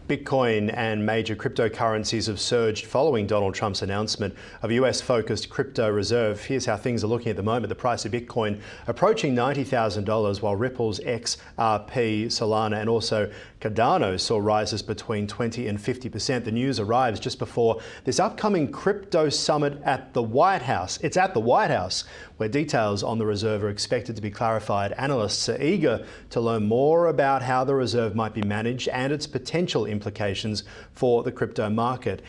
Bitcoin and major cryptocurrencies have surged following Donald Trump's announcement of a US-focused crypto reserve. Here's how things are looking at the moment. The price of Bitcoin approaching $90,000, while Ripple's XRP, Solana and also Cardano saw rises between 20 and 50%. The news arrives just before this upcoming crypto summit at the White House. It's at the White House, where details on the reserve are expected to be clarified. Analysts are eager to learn more about how the reserve might be managed and its potential implications for the crypto market.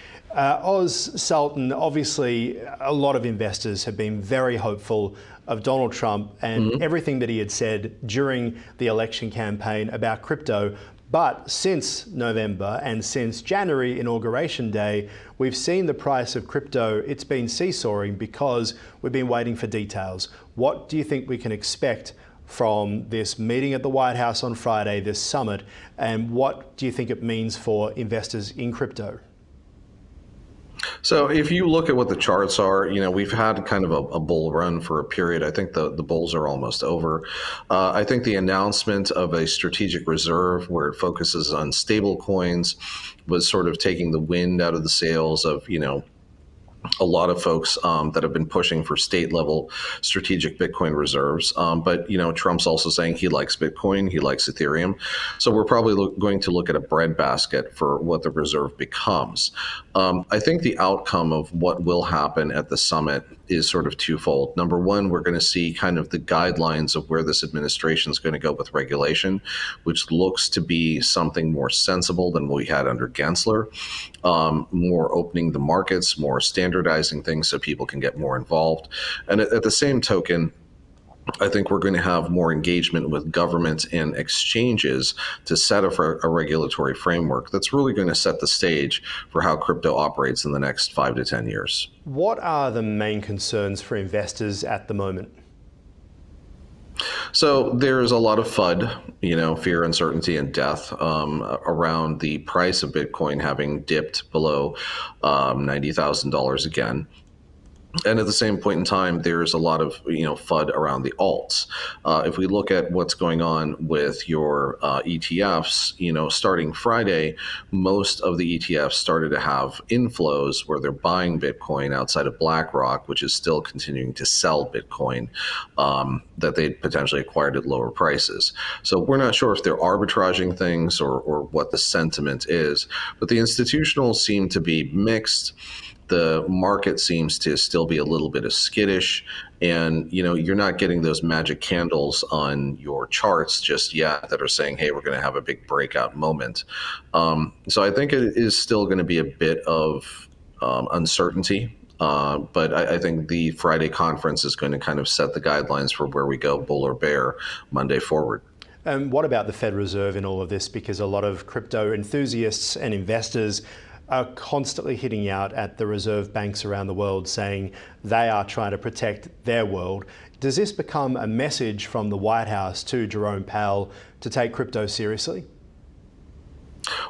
Sultan, obviously a lot of investors have been very hopeful of Donald Trump and everything that he had said during the election campaign about crypto. But since November and since January Inauguration Day, we've seen the price of crypto, it's been seesawing because we've been waiting for details. What do you think we can expect from this meeting at the White House on Friday, this summit, and what do you think it means for investors in crypto? So if you look at what the charts are, we've had kind of a bull run for a period. I think the bulls are almost over. I think the announcement of a strategic reserve where it focuses on stable coins was sort of taking the wind out of the sails of, a lot of folks that have been pushing for state level strategic Bitcoin reserves. But Trump's also saying he likes Bitcoin, he likes Ethereum. So we're probably going to look at a breadbasket for what the reserve becomes. I think the outcome of what will happen at the summit is sort of twofold. Number one, we're going to see kind of the guidelines of where this administration is going to go with regulation, which looks to be something more sensible than what we had under Gensler, more opening the markets, more standardizing things so people can get more involved. And at the same token, I think we're going to have more engagement with government and exchanges to set a regulatory framework that's really going to set the stage for how crypto operates in the next 5 to 10 years. What are the main concerns for investors at the moment? So there's a lot of FUD, fear, uncertainty, and death around the price of Bitcoin having dipped below $90,000 again. And at the same point in time, there's a lot of FUD around the alts. If we look at what's going on with your ETFs, starting Friday, most of the ETFs started to have inflows where they're buying Bitcoin outside of BlackRock, which is still continuing to sell Bitcoin that they potentially acquired at lower prices. So we're not sure if they're arbitraging things or what the sentiment is, but the institutionals seem to be mixed. The market seems to still be a little bit of skittish, and you're not getting those magic candles on your charts just yet that are saying, hey, we're going to have a big breakout moment. So I think it is still going to be a bit of uncertainty, but I think the Friday conference is going to kind of set the guidelines for where we go, bull or bear, Monday forward. And what about the Fed Reserve in all of this? Because a lot of crypto enthusiasts and investors are constantly hitting out at the reserve banks around the world saying they are trying to protect their world. Does this become a message from the White House to Jerome Powell to take crypto seriously?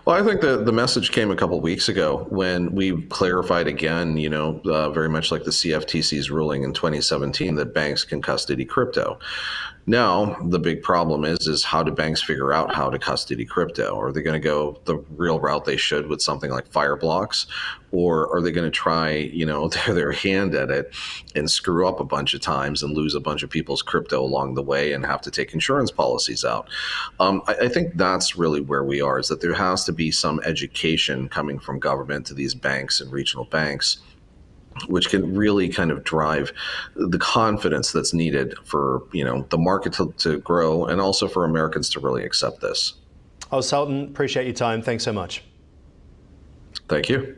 Well, I think the message came a couple of weeks ago when we clarified again, very much like the CFTC's ruling in 2017 that banks can custody crypto. Now, the big problem is how do banks figure out how to custody crypto? Are they going to go the real route they should with something like Fireblocks? Or are they going to try, their hand at it and screw up a bunch of times and lose a bunch of people's crypto along the way and have to take insurance policies out? I think that's really where we are, is that there has to be some education coming from government to these banks and regional banks, which can really kind of drive the confidence that's needed for the market to grow and also for Americans to really accept this. Sultan, appreciate your time. Thanks so much. Thank you.